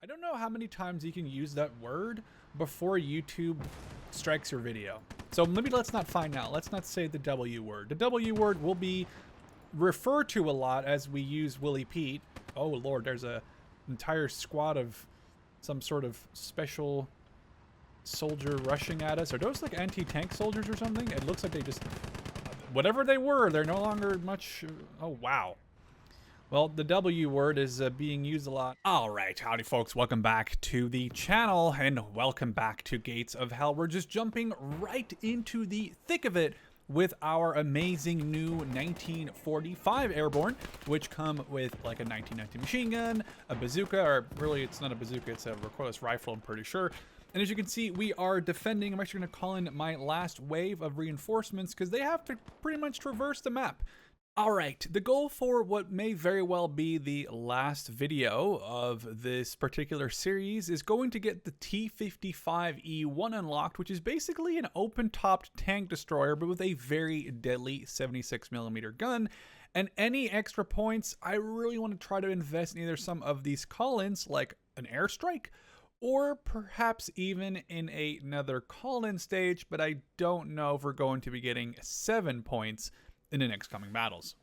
I don't know how many times you can use that word before YouTube strikes your video. So maybe let's not find out. Let's not say the W word. The W word will be referred to a lot as we use Willie Pete. Oh Lord, there's a entire squad of some sort of special soldier rushing at us. Are those like anti-tank soldiers or something? It looks like they just, whatever they were, they're no longer much. Oh wow. Well, the W word is being used a lot. All right, howdy folks, welcome back to the channel and welcome back to Gates of Hell. We're just jumping right into the thick of it with our amazing new 1945 Airborne, which come with like a 1990 machine gun, a bazooka, or really it's not a bazooka, it's a recoilless rifle, I'm pretty sure. And as you can see, we are defending. I'm actually going to call in my last wave of reinforcements because they have to pretty much traverse the map. All right, the goal for what may very well be the last video of this particular series is going to get the T-55E1 unlocked, which is basically an open-topped tank destroyer, but with a very deadly 76mm gun. And any extra points, I really want to try to invest in either some of these call-ins, like an airstrike, or perhaps even in another call-in stage, but I don't know if we're going to be getting 7 points in the next coming battles.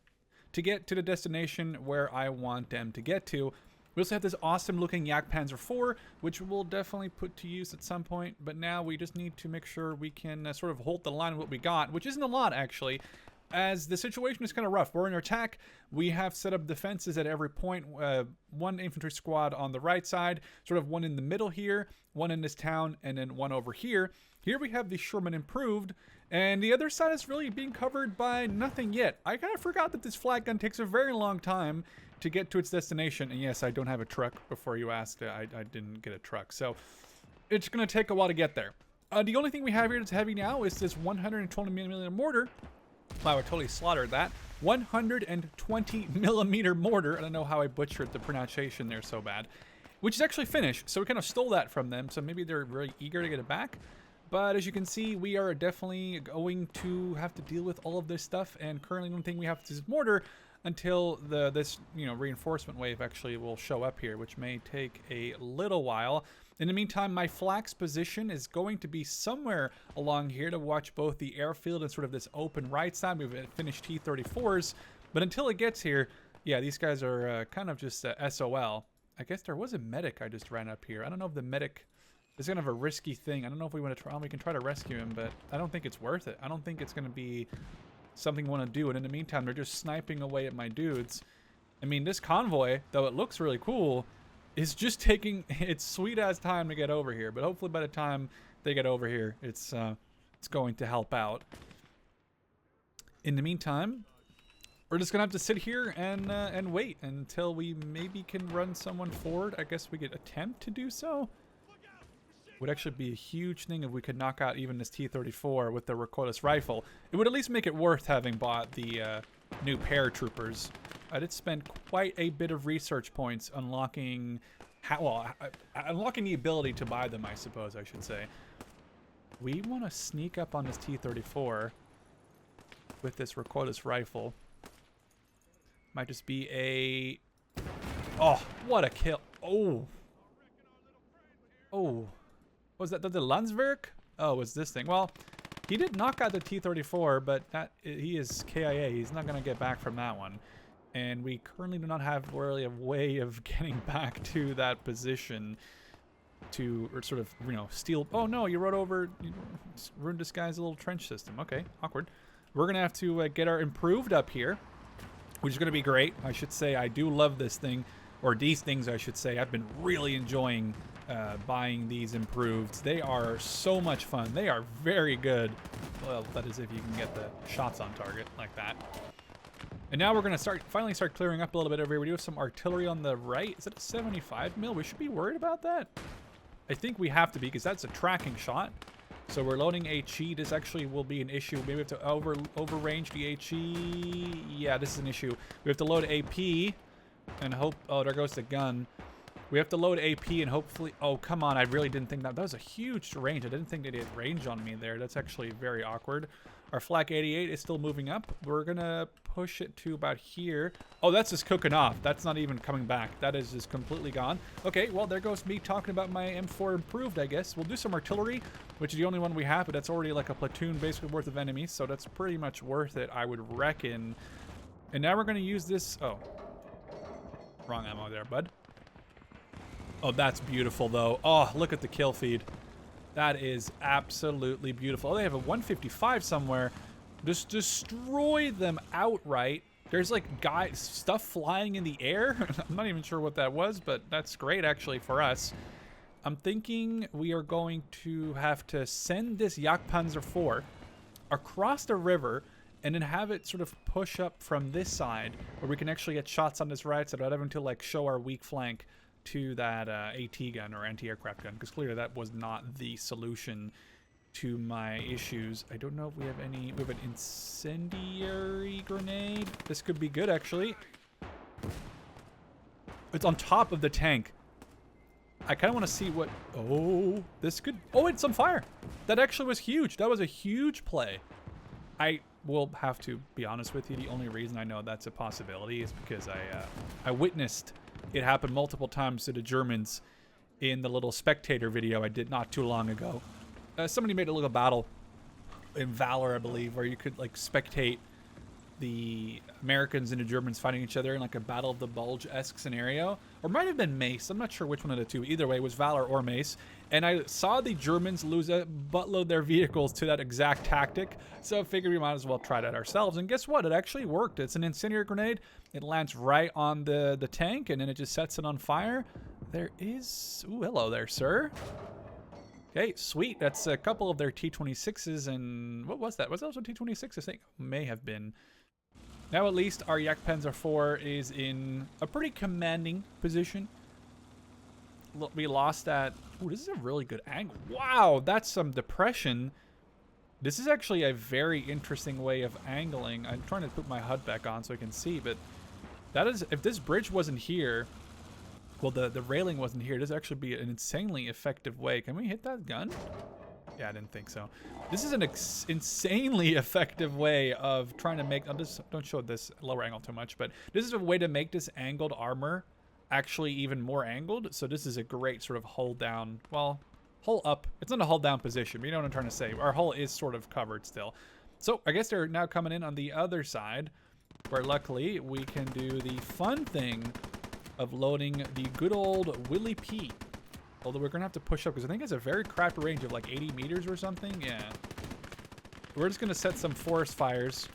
To get to the destination where I want them to get to, we also have this awesome looking Yak Panzer IV, which we'll definitely put to use at some point, but now we just need to make sure we can sort of hold the line with what we got, which isn't a lot actually, as the situation is kind of rough. We're in attack. We have set up defenses at every point. One infantry squad on the right side, sort of one in the middle here, one in this town, and then one over here. Here we have the Sherman improved, and the other side is really being covered by nothing yet. I kind of forgot that this flat gun takes a very long time to get to its destination. And yes, I don't have a truck. Before you asked, I didn't get a truck. So it's going to take a while to get there. The only thing we have here that's heavy now is this 120mm mortar. Wow, I totally slaughtered that. 120mm mortar. I don't know how I butchered the pronunciation there so bad. Which is actually finished, so we kind of stole that from them. So maybe they're really eager to get it back. But as you can see, we are definitely going to have to deal with all of this stuff. And currently the only thing we have is mortar until this reinforcement wave actually will show up here, which may take a little while. In the meantime, my flak's position is going to be somewhere along here to watch both the airfield and sort of this open right side. We've finished T-34s, but until it gets here, yeah, these guys are kind of just SOL. I guess there was a medic I just ran up here. I don't know if the medic is kind of a risky thing. I don't know if we want to try. We can try to rescue him, but I don't think it's worth it. I don't think it's going to be something we want to do. And in the meantime, they're just sniping away at my dudes. I mean, this convoy, though it looks really cool, is just taking its sweet ass time to get over here. But hopefully by the time they get over here, it's going to help out. In the meantime, we're just gonna have to sit here and wait until we maybe can run someone forward. I guess we could attempt to do so. Would actually be a huge thing if we could knock out even this T-34 with the recoilless rifle. It would at least make it worth having bought the new paratroopers. I did spend quite a bit of research points unlocking, unlocking the ability to buy them, I suppose I should say. We want to sneak up on this T-34 with this recoilless rifle. Might just be a... Oh, what a kill. Oh. Oh. Was that the Landswerk? Oh, it was this thing. Well, he did knock out the T-34, but he is KIA. He's not going to get back from that one. And we currently do not have really a way of getting back to that position to, or sort of, steal. Oh, no, you rode over, you ruined this guy's little trench system. Okay, awkward. We're going to have to get our improved up here, which is going to be great. I should say I do love this thing, or these things, I should say. I've been really enjoying buying these improved. They are so much fun. They are very good. Well, that is if you can get the shots on target like that. And now we're going to finally start clearing up a little bit over here. We do have some artillery on the right. Is that a 75mm? We should be worried about that. I think we have to be, because that's a tracking shot. So we're loading HE. This actually will be an issue. Maybe we have to overrange the HE. Yeah, this is an issue. We have to load AP and hope... Oh, there goes the gun. We have to load AP and hopefully... Oh, come on. I really didn't think that. That was a huge range. I didn't think they did range on me there. That's actually very awkward. Our Flak 88 is still moving up. We're gonna push it to about here. Oh, that's just cooking off. That's not even coming back. That is just completely gone. Okay, well, there goes me talking about my M4 improved, I guess. We'll do some artillery, which is the only one we have, but that's already like a platoon basically worth of enemies, so that's pretty much worth it, I would reckon. And now we're gonna use this. Oh, wrong ammo there, bud. Oh, that's beautiful, though. Oh, look at the kill feed. That is absolutely beautiful. Oh, they have a 155 somewhere. Just destroy them outright. There's like stuff flying in the air. I'm not even sure what that was, but that's great actually for us. I'm thinking we are going to have to send this Jagdpanzer IV across the river and then have it sort of push up from this side where we can actually get shots on this right side without having to like show our weak flank to that AT gun or anti-aircraft gun, because clearly that was not the solution to my issues. I don't know if we have any. We have an incendiary grenade. This could be good, actually. It's on top of the tank. I kind of want to see what... Oh, this could... Oh, it's on fire. That actually was huge. That was a huge play. I will have to be honest with you. The only reason I know that's a possibility is because I witnessed it happen multiple times to the Germans in the little spectator video I did not too long ago. Somebody made a little battle in Valor, I believe, where you could like spectate the Americans and the Germans fighting each other in like a Battle of the Bulge-esque scenario. Or might have been MACE. I'm not sure which one of the two. Either way, it was Valor or MACE. And I saw the Germans lose a buttload of their vehicles to that exact tactic. So I figured we might as well try that ourselves. And guess what? It actually worked. It's an incendiary grenade. It lands right on the tank, and then it just sets it on fire. There is... Ooh, hello there, sir. Okay, sweet. That's a couple of their T-26s, and... What was that? Was that also T-26? I think may have been. Now at least our Jagdpanzer IV is in a pretty commanding position. We lost that. Ooh, this is a really good angle. Wow, that's some depression. This is actually a very interesting way of angling. I'm trying to put my HUD back on so I can see, but that is, if this bridge wasn't here, well, the railing wasn't here, this would actually be an insanely effective way. Can we hit that gun? Yeah, I didn't think so. This is an insanely effective way of trying to make... don't show this lower angle too much, but this is a way to make this angled armor actually even more angled. So this is a great sort of hold down... Well, hull up. It's not a hold down position, but you know what I'm trying to say. Our hull is sort of covered still. So I guess they're now coming in on the other side, where luckily we can do the fun thing of loading the good old Willie P. Although we're going to have to push up because I think it's a very crappy range of like 80 meters or something. Yeah. We're just going to set some forest fires.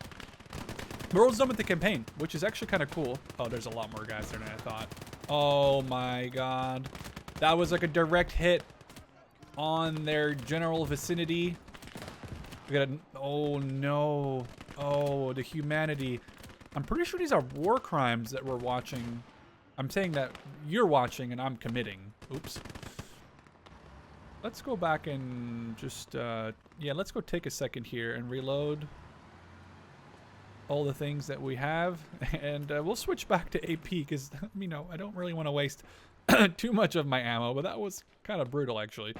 We're almost done with the campaign, which is actually kind of cool. Oh, there's a lot more guys there than I thought. Oh my god. That was like a direct hit on their general vicinity. We got a... Oh no. Oh, the humanity. I'm pretty sure these are war crimes that we're watching. I'm saying that you're watching and I'm committing. Oops. Let's go back and just, yeah, let's go take a second here and reload all the things that we have. And we'll switch back to AP because, you know, I don't really want to waste too much of my ammo, but that was kind of brutal, actually.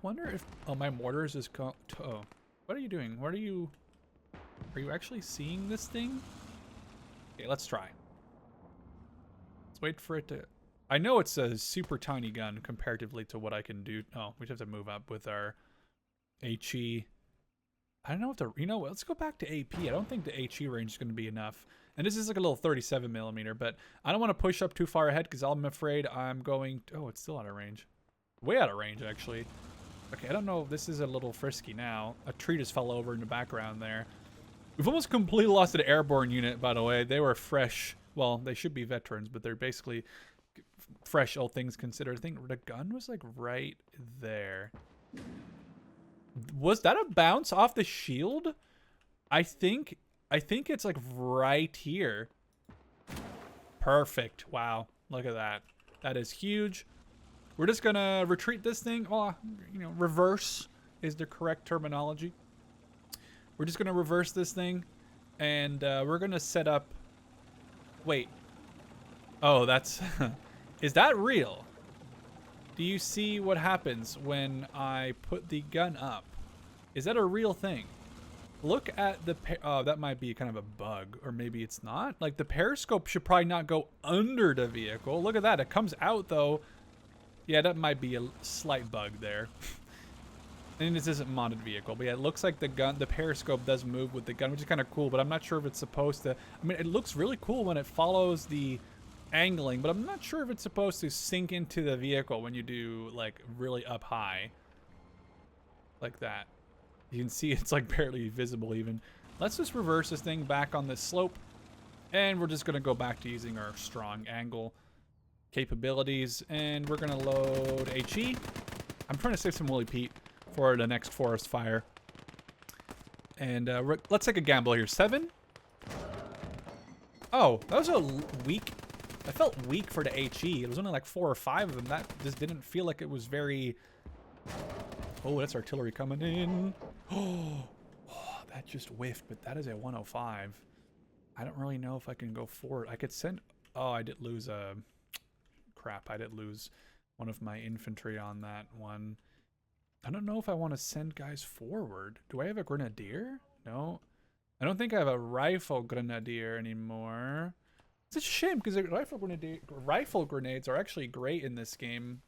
Wonder if, oh, my mortars is, oh, what are you doing? What are you actually seeing this thing? Okay, let's try. Let's wait for it to... I know it's a super tiny gun comparatively to what I can do. Oh, we just have to move up with our HE. I don't know if the... You know what? Let's go back to AP. I don't think the HE range is going to be enough. And this is like a little 37 millimeter, but I don't want to push up too far ahead because I'm afraid I'm going... Oh, it's still out of range. Way out of range, actually. Okay, I don't know if this is a little frisky now. A tree just fell over in the background there. We've almost completely lost an airborne unit, by the way. They were fresh. Well, they should be veterans, but they're basically fresh, all things considered. I think the gun was like right there. Was that a bounce off the shield? I think it's like right here. Perfect. Wow. Look at that. That is huge. We're just gonna retreat this thing. Well, you know, reverse is the correct terminology. We're just gonna reverse this thing, and we're gonna set up... Wait. Oh, that's... Is that real? Do you see what happens when I put the gun up? Is that a real thing? Look at the, oh, that might be kind of a bug, or maybe it's not. Like, the periscope should probably not go under the vehicle. Look at that, it comes out though. Yeah, that might be a slight bug there. And this isn't modded vehicle, but yeah, it looks like the periscope does move with the gun, which is kind of cool, but I'm not sure if it's supposed to, I mean, it looks really cool when it follows the angling, but I'm not sure if it's supposed to sink into the vehicle when you do, like, really up high. Like that. You can see it's, like, barely visible even. Let's just reverse this thing back on this slope, and we're just going to go back to using our strong angle capabilities, and we're going to load HE. I'm trying to save some Woolly Pete for the next forest fire. And let's take a gamble here. 7? Oh, that was a weak. I felt weak for the HE. It was only like 4 or 5 of them. That just didn't feel like it was very... Oh, that's artillery coming in. Oh, that just whiffed, but that is a 105. I don't really know if I can go forward. I could send... Oh, I did lose a... Crap, I did lose one of my infantry on that one. I don't know if I want to send guys forward. Do I have a grenadier? No. I don't think I have a rifle grenadier anymore. It's a shame because rifle grenades are actually great in this game,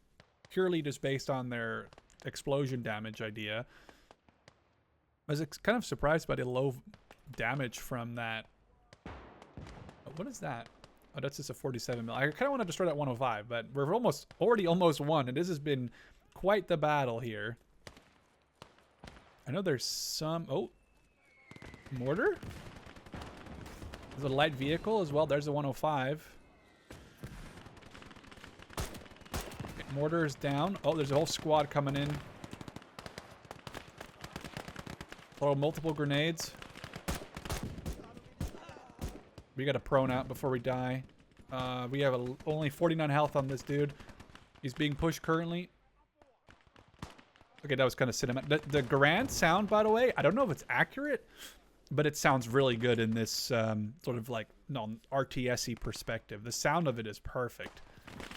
purely just based on their explosion damage idea. I was kind of surprised by the low damage from that. What is that? Oh, that's just a 47 mil. I kind of want to destroy that 105, but we're already almost won, and this has been quite the battle here. I know there's some... Oh. Mortar? There's a light vehicle as well. There's a 105. Okay, mortar is down. Oh, there's a whole squad coming in. Throw multiple grenades. We got to prone out before we die. We have only 49 health on this dude. He's being pushed currently. Okay, that was kind of cinematic. The Garand sound, by the way, I don't know if it's accurate, but it sounds really good in this sort of like RTS-y perspective. The sound of it is perfect.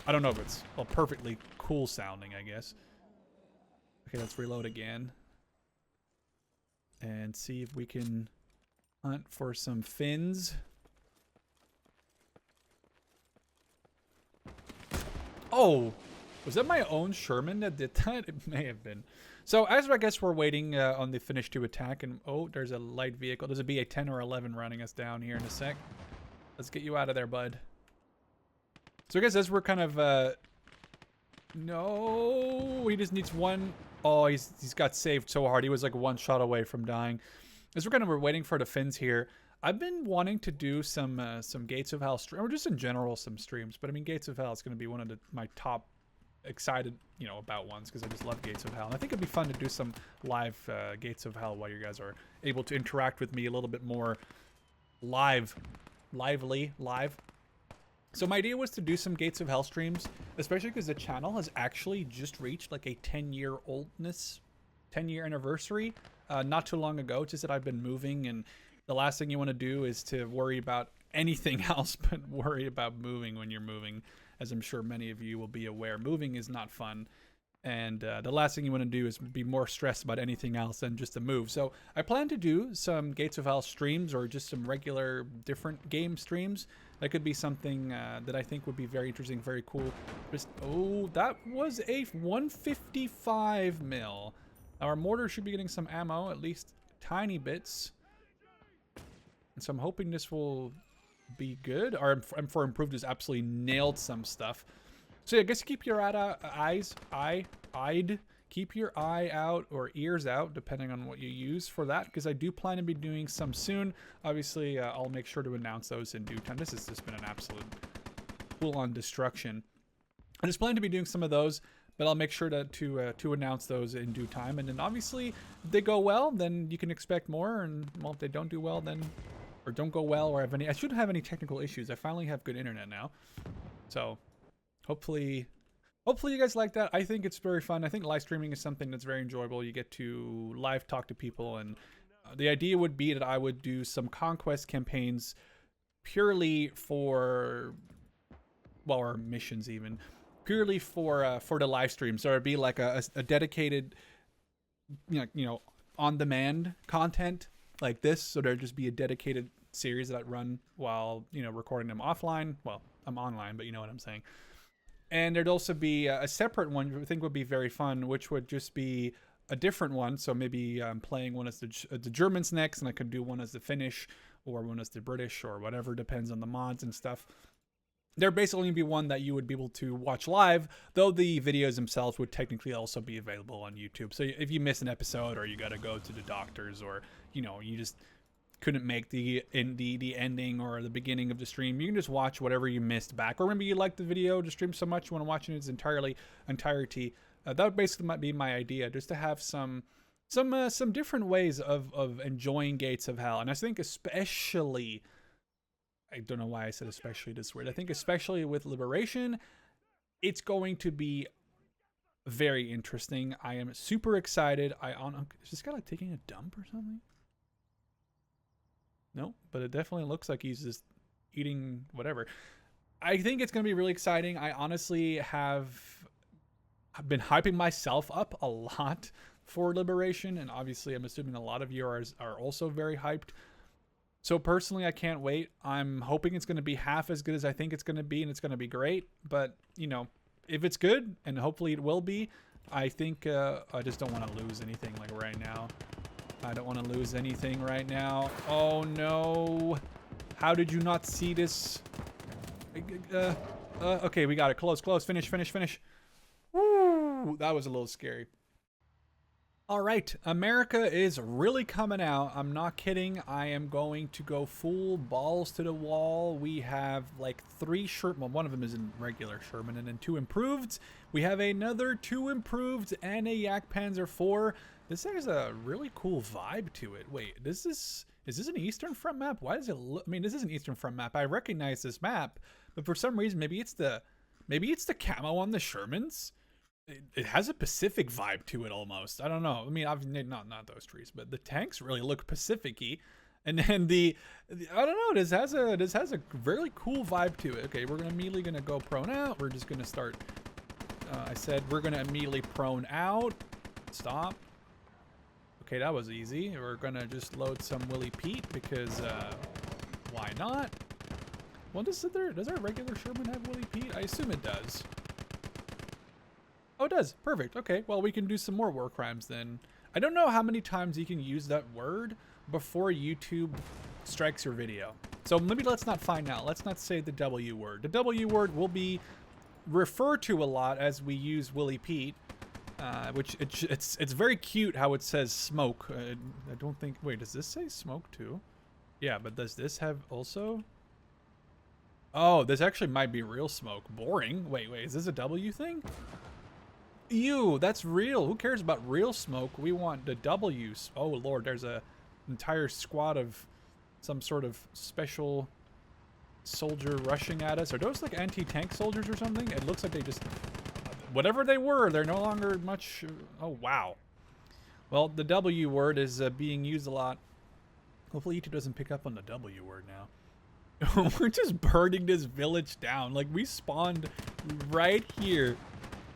I don't know if it's perfectly cool sounding, I guess. Okay, let's reload again. And see if we can hunt for some Finns. Oh, was that my own Sherman that did that? It may have been. So as I guess we're waiting on the finish to attack, and oh, there's a light vehicle. There's a BA-10 or 11 running us down here in a sec. Let's get you out of there, bud. So I guess as we're kind of no, he just needs one. Oh, he's got saved so hard. He was like one shot away from dying. As we're waiting for the Finns here, I've been wanting to do some Gates of Hell stream, or just in general some streams. But I mean, Gates of Hell is going to be one of my top excited, about ones, because I just love Gates of Hell. And I think it'd be fun to do some live Gates of Hell while you guys are able to interact with me a little bit more live. So my idea was to do some Gates of Hell streams, especially because the channel has actually just reached like a 10-year oldness, 10-year anniversary not too long ago. Just that I've been moving, and the last thing you want to do is to worry about anything else but worry about moving when you're moving. As I'm sure many of you will be aware, moving is not fun. And the last thing you want to do is be more stressed about anything else than just to move. So I plan to do some Gates of Hell streams, or just some regular different game streams. That could be something that I think would be very interesting, very cool. Just, oh, that was a 155 mil. Our mortar should be getting some ammo, at least tiny bits. And so I'm hoping this will be good. Our M4 Improved has absolutely nailed some stuff. So yeah, I guess keep your keep your eye out, or ears out, depending on what you use for that, because I do plan to be doing some soon. Obviously, I'll make sure to announce those in due time. This has just been an absolute full-on destruction. I just plan to be doing some of those, but I'll make sure to announce those in due time. And then obviously, if they go well, then you can expect more. And well, if they don't do well, then, or don't go well, or I shouldn't have any technical issues. I finally have good internet now, so hopefully you guys like that. I think it's very fun. I think live streaming is something that's very enjoyable. You get to live talk to people, and the idea would be that I would do some Conquest campaigns purely for, well, or missions even, purely for the live stream. So it'd be like a dedicated, on-demand content like this. So there'd just be a dedicated series that I'd run while, you know, recording them offline. Well, I'm online, but you know what I'm saying. And there'd also be a separate one I think would be very fun, which would just be a different one. So maybe I'm playing one as the Germans next, and I could do one as the Finnish or one as the British or whatever, depends on the mods and stuff. There basically only be one that you would be able to watch live, though the videos themselves would technically also be available on YouTube. So if you miss an episode, or you got to go to the doctors, or you know, you just couldn't make the ending or the beginning of the stream, you can just watch whatever you missed back. Or maybe you like the video, the stream so much you want to watch it in its entirety. That would basically might be my idea, just to have some different ways of enjoying Gates of Hell. And I think especially, I don't know why I said especially this word, I think especially with Liberation, it's going to be very interesting. I am super excited. Is this guy like taking a dump or something? No, but it definitely looks like he's just eating whatever. I think it's going to be really exciting. I honestly have been hyping myself up a lot for Liberation, and obviously I'm assuming a lot of you are also very hyped. So personally, I can't wait. I'm hoping it's going to be half as good as I think it's going to be, and it's going to be great. But, you know, if it's good, and hopefully it will be, I think I just don't want to lose anything like right now. I don't want to lose anything right now. Oh, no. How did you not see this? Okay, we got it. Close. Finish. Woo! That was a little scary. All right, America is really coming out. I'm not kidding. I am going to go full balls to the wall. We have like 3 Sherman. Well, one of them is in regular Sherman, and then 2 improved. We have another 2 improved and a Yak Panzer IV. This has a really cool vibe to it. Wait, is this an Eastern Front map? Why does it look? I mean, this is an Eastern Front map. I recognize this map, but for some reason, maybe it's the camo on the Shermans. It has a Pacific vibe to it almost. I don't know. I mean, obviously not those trees, but the tanks really look Pacific-y. And then I don't know. This has a really cool vibe to it. Okay, we're immediately gonna go prone out. We're just gonna start. I said we're gonna immediately prone out. Stop. Okay, that was easy. We're gonna just load some Willie Pete because why not? Well, does our regular Sherman have Willie Pete? I assume it does. Oh, it does. Perfect. Okay, well, we can do some more war crimes then. I don't know how many times you can use that word before YouTube strikes your video. So maybe let's not find out. Let's not say the W word. The W word will be referred to a lot as we use Willie Pete, which it's very cute how it says smoke. I don't think. Wait, does this say smoke too? Yeah, but does this have also? Oh, this actually might be real smoke. Boring. Wait, is this a W thing? Ew, that's real. Who cares about real smoke? We want the W's. Oh lord, there's a entire squad of some sort of special soldier rushing at us. Are those like anti-tank soldiers or something? It looks like they just, whatever they were, they're no longer much. Oh wow. Well, the W word is being used a lot. Hopefully YouTube doesn't pick up on the W word now. We're just burning this village down. Like, we spawned right here.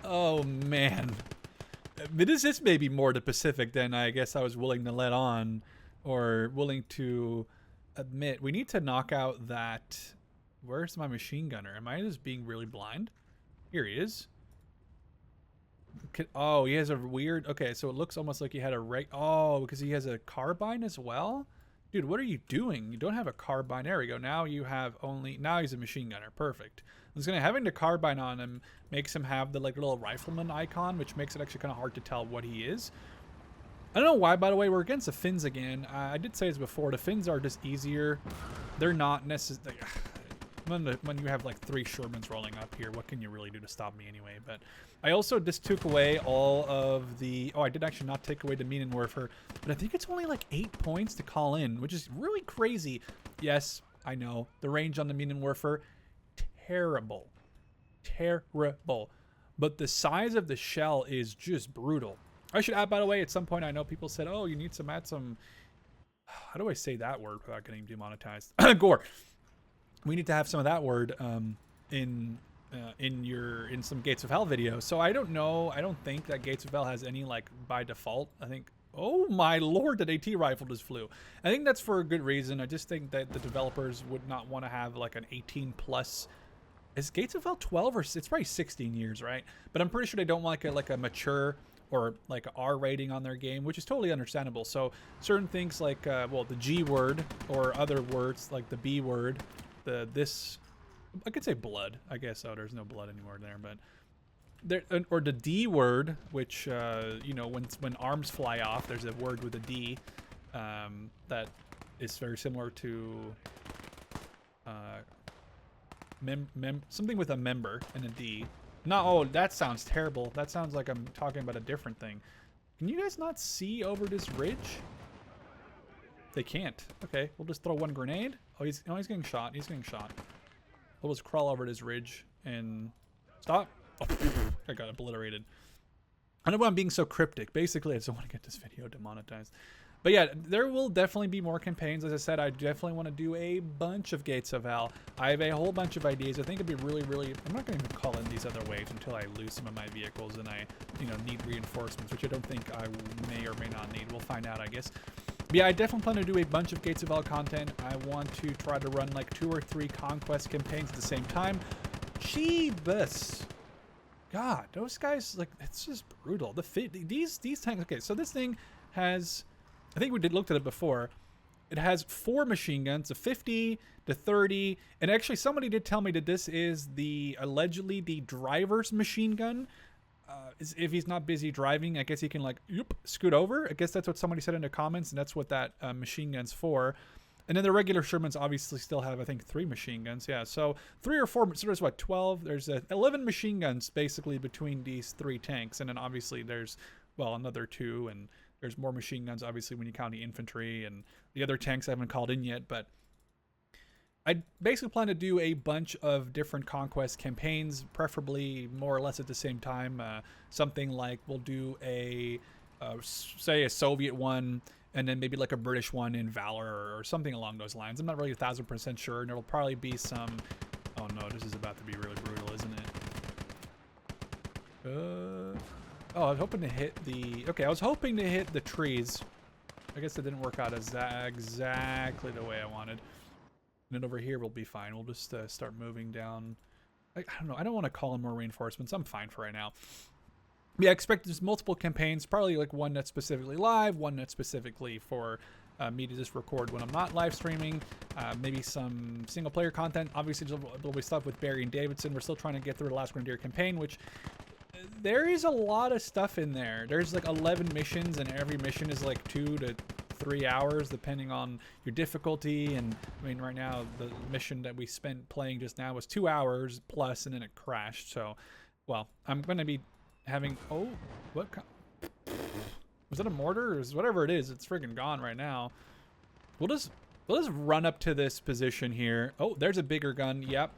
Oh man, this is maybe more the Pacific than I guess I was willing to let on, or willing to admit. We need to knock out that. Where's my machine gunner? Am I just being really blind? Here he is. Oh, he has a weird. Okay, so it looks almost like he had a oh, because he has a carbine as well. Dude, what are you doing? You don't have a carbine. There we go. Now you have only. Now he's a machine gunner. Perfect. It's gonna having the carbine on him makes him have the like little rifleman icon, which makes it actually kind of hard to tell what he is. I don't know why, by the way. We're against the Finns again. I did say this before. The Finns are just easier. They're not necessarily. When you have like 3 Shermans rolling up here, what can you really do to stop me anyway? But I also just took away all of the. Oh, I did actually not take away the Minenwerfer, but I think it's only like 8 points to call in, which is really crazy. Yes, I know the range on the Minenwerfer. Terrible, but the size of the shell is just brutal. I should add, by the way, at some point I know people said, oh, you need to add some, how do I say that word without getting demonetized? Gore. We need to have some of that word in some Gates of Hell videos. So I don't know. I don't think that Gates of Hell has any like by default. I think Oh my lord, that AT rifle just flew. I think that's for a good reason. I just think that the developers would not want to have like an 18 plus. Is Gates of Hell 12 or it's probably 16 years, right? But I'm pretty sure they don't want like a mature or like a R rating on their game, which is totally understandable. So certain things like, well, the G word or other words like the B word, this, I could say blood, I guess. Oh, there's no blood anymore there, but there, or the D word, which you know, when arms fly off, there's a word with a D that is very similar to something with a member and a D. No, oh, that sounds terrible. That sounds like I'm talking about a different thing. Can you guys not see over this ridge? They can't. Okay, we'll just throw one grenade. Oh, he's getting shot. He's getting shot. We'll just crawl over this ridge and stop. Oh, I got obliterated. I don't know why I'm being so cryptic. Basically, I just don't want to get this video demonetized. But yeah, there will definitely be more campaigns. As I said, I definitely want to do a bunch of Gates of Hell. I have a whole bunch of ideas. I think it'd be really, really... I'm not going to even call in these other waves until I lose some of my vehicles and I, you know, need reinforcements, which I don't think I may or may not need. We'll find out, I guess. But yeah, I definitely plan to do a bunch of Gates of Hell content. I want to try to run like 2 or 3 Conquest campaigns at the same time. Jeebus. God, those guys, like, it's just brutal. These tanks... Okay, so this thing has... I think we looked at it before. It has 4 machine guns, a 50, the 30, and actually somebody did tell me that this is allegedly the driver's machine gun. If he's not busy driving, I guess he can like scoot over. I guess that's what somebody said in the comments, and that's what that machine gun's for. And then the regular Shermans obviously still have, I think, 3 machine guns. Yeah, so 3 or 4. So there's what, 12? There's 11 machine guns basically between these 3 tanks, and then obviously there's, well, another 2, and there's more machine guns, obviously, when you count the infantry and the other tanks I haven't called in yet. But I basically plan to do a bunch of different Conquest campaigns, preferably more or less at the same time. Something like we'll do say a Soviet one, and then maybe like a British one in Valor or something along those lines. I'm not really 1000% sure, and there'll probably be some... Oh no, this is about to be really brutal, isn't it? Oh, I was hoping to hit the... Okay, I was hoping to hit the trees. I guess it didn't work out exactly the way I wanted. And then over here we'll be fine. We'll just start moving down. I don't know. I don't want to call in more reinforcements. I'm fine for right now. Yeah, I expect there's multiple campaigns. Probably like one that's specifically live, one that's specifically for me to just record when I'm not live streaming. Maybe some single player content. Obviously, there'll be stuff with Barry and Davidson. We're still trying to get through the Last Grenadier campaign, which... There is a lot of stuff in there. There's like 11 missions, and every mission is like 2 to 3 hours, depending on your difficulty. And I mean, right now, the mission that we spent playing just now was 2 hours plus, and then it crashed. So, well, I'm going to be having... Oh, what? Was that a mortar? Or whatever it is, it's friggin' gone right now. We'll just run up to this position here. Oh, there's a bigger gun. Yep.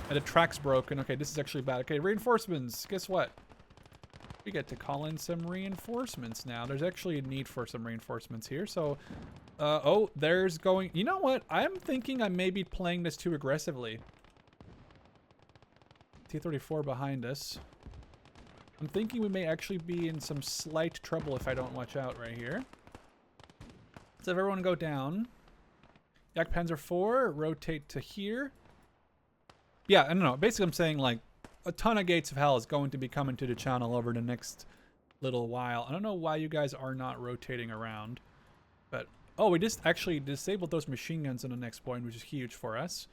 And the track's broken. Okay, this is actually bad. Okay, reinforcements. Guess what? We get to call in some reinforcements now. There's actually a need for some reinforcements here. So, oh, there's going... You know what? I'm thinking I may be playing this too aggressively. T-34 behind us. I'm thinking we may actually be in some slight trouble if I don't watch out right here. Let's have everyone go down. Yak Panzer IV, rotate to here. Yeah, I don't know. Basically, I'm saying, like, a ton of Gates of Hell is going to be coming to the channel over the next little while. I don't know why you guys are not rotating around. But, oh, we just actually disabled those machine guns on the next point, which is huge for us.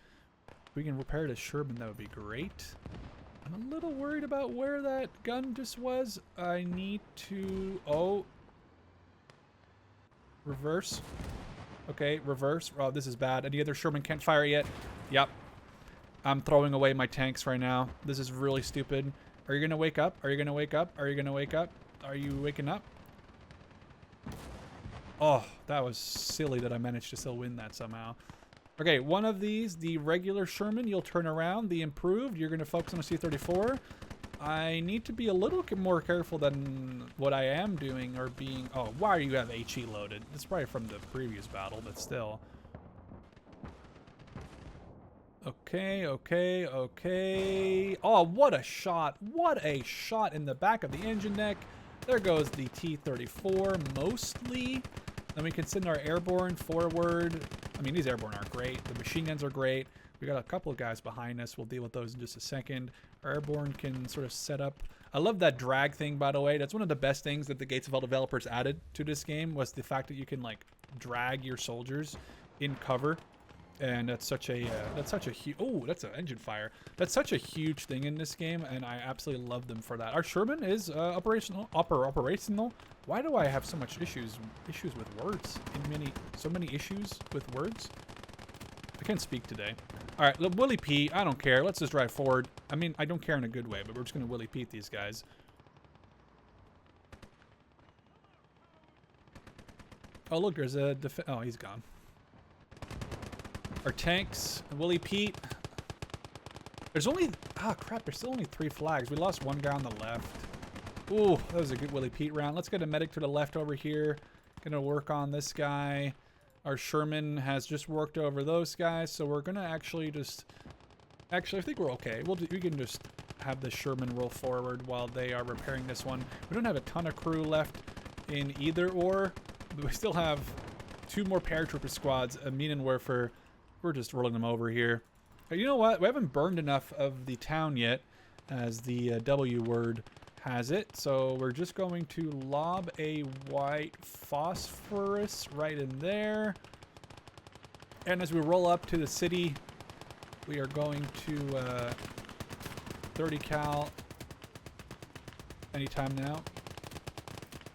If we can repair the Sherman, that would be great. I'm a little worried about where that gun just was. I need to... Oh. Reverse. Okay, reverse. Oh, this is bad. Any other Sherman can't fire yet? Yep. I'm throwing away my tanks right now. This is really stupid. Are you gonna wake up? Are you gonna wake up? Are you gonna wake up? Are you waking up? Oh, that was silly that I managed to still win that somehow. Okay, one of these, the regular Sherman, you'll turn around. The improved, you're gonna focus on a C-34. I need to be a little more careful than what I am doing or being... Oh, why do you have HE loaded? It's probably from the previous battle, but still... Okay, okay, okay. Oh, what a shot. What a shot in the back of the engine deck. There goes the T-34 mostly. Then we can send our airborne forward. I mean, these airborne aren't great. The machine guns are great. We got a couple of guys behind us. We'll deal with those in just a second. Our airborne can sort of set up. I love that drag thing, by the way. That's one of the best things that the Gates of Hell developers added to this game, was the fact that you can like drag your soldiers in cover. And that's such a huge, oh, that's an engine fire. That's such a huge thing in this game, and I absolutely love them for that. Our Sherman is operational. Why do I have so much issues with words? So many issues with words? I can't speak today. All right, Willie Pete, I don't care. Let's just drive forward. I mean, I don't care in a good way, but we're just gonna Willie Pete these guys. Oh, look, there's a oh, he's gone. Our tanks, Willie Pete. There's only, crap, there's still only 3 flags. We lost one guy on the left. Ooh, that was a good Willie Pete round. Let's get a medic to the left over here. Gonna work on this guy. Our Sherman has just worked over those guys, so we're gonna actually just, I think we're okay. We can just have the Sherman roll forward while they are repairing this one. We don't have a ton of crew left in either or, but we still have 2 more paratrooper squads, Amin and Werfer. We're just rolling them over here. But you know what? We haven't burned enough of the town yet, as the W word has it. So we're just going to lob a white phosphorus right in there. And as we roll up to the city, we are going to 30 cal anytime now.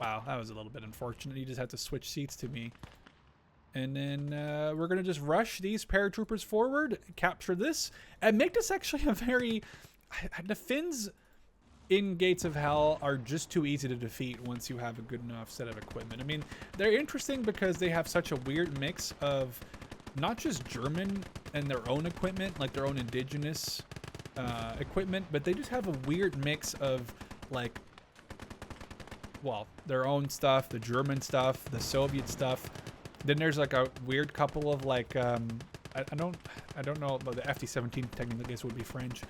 Wow, that was a little bit unfortunate. You just had to switch seats to me. And then we're going to just rush these paratroopers forward, capture this, and make this actually a very... The Finns in Gates of Hell are just too easy to defeat once you have a good enough set of equipment. I mean, they're interesting because they have such a weird mix of not just German and their own equipment, like their own indigenous equipment, but they just have a weird mix of, like, well, their own stuff, the German stuff, the Soviet stuff. Then there's like a weird couple of like I don't know about the FT-17, technically I guess would be French.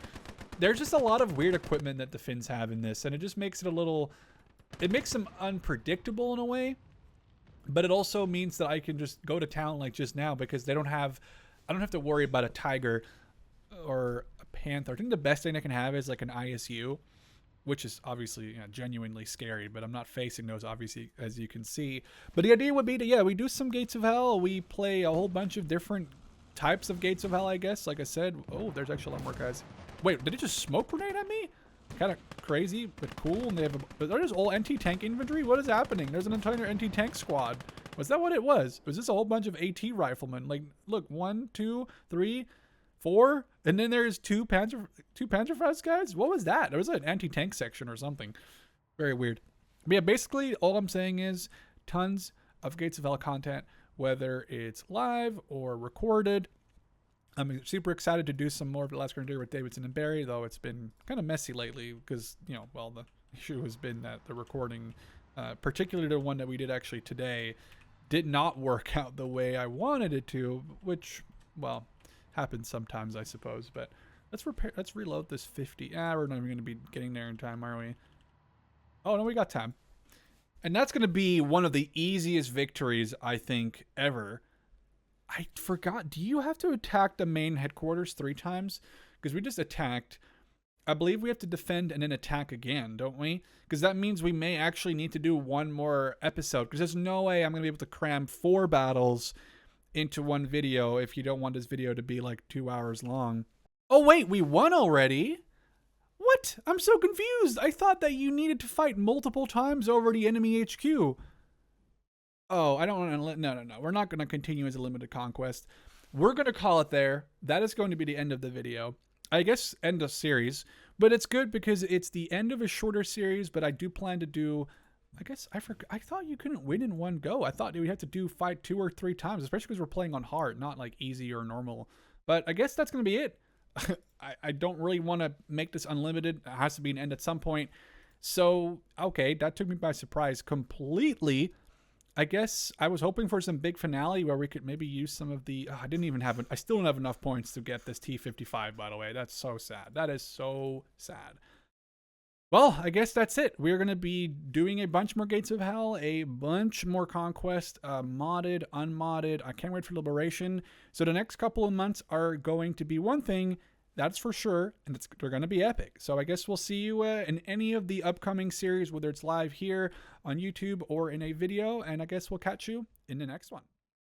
There's just a lot of weird equipment that the Finns have in this, and it just makes it a little, it makes them unpredictable in a way, but it also means that I can just go to town like just now because they don't have, I don't have to worry about a Tiger or a Panther. I think the best thing I can have is like an ISU, which is obviously, you know, genuinely scary, but I'm not facing those, obviously, as you can see. But the idea would be to, yeah, we do some Gates of Hell. We play a whole bunch of different types of Gates of Hell, I guess. Like I said, oh, there's actually a lot more guys. Wait, did it just smoke grenade at me? Kind of crazy, but cool. And they have but are those all anti-tank infantry? What is happening? There's an entire anti-tank squad. Was that what it was? Was this a whole bunch of AT riflemen? Like, look, 1, 2, 3, 4, and then there's two Panzerfaust guys. What was that? There was an anti-tank section or something. Very weird. But yeah, basically all I'm saying is tons of Gates of Hell content, whether it's live or recorded. I'm super excited to do some more of The Last Grenadier with Davidson and Barry, though it's been kind of messy lately because, you know, well, the issue has been that the recording, particularly the one that we did actually today, did not work out the way I wanted it to, which, well, happens sometimes, I suppose. But let's reload this 50. We're not even going to be getting there in time, are we? Oh, no, we got time. And that's going to be one of the easiest victories, I think, ever. I forgot. Do you have to attack the main headquarters 3 times? Because we just attacked. I believe we have to defend and then attack again, don't we? Because that means we may actually need to do one more episode. Because there's no way I'm going to be able to cram 4 battles into one video if you don't want this video to be like 2 hours long. Oh, wait, we won already? What? I'm so confused. I thought that you needed to fight multiple times over the enemy HQ. Oh, I don't want to. No. We're not going to continue as a limited conquest. We're going to call it there. That is going to be the end of the video. I guess end of series. But it's good because it's the end of a shorter series. But I do plan to do. I guess I forgot. I thought you couldn't win in one go. I thought we'd have to fight 2 or 3 times, especially because we're playing on hard, not like easy or normal. But I guess that's going to be it. I don't really want to make this unlimited. It has to be an end at some point. So, okay, that took me by surprise completely. I guess I was hoping for some big finale where we could maybe use some of the. I still don't have enough points to get this T55. By the way, that's so sad. That is so sad. Well, I guess that's it. We're going to be doing a bunch more Gates of Hell, a bunch more Conquest, modded, unmodded. I can't wait for Liberation. So the next couple of months are going to be one thing, that's for sure, and they're going to be epic. So I guess we'll see you in any of the upcoming series, whether it's live here on YouTube or in a video, and I guess we'll catch you in the next one.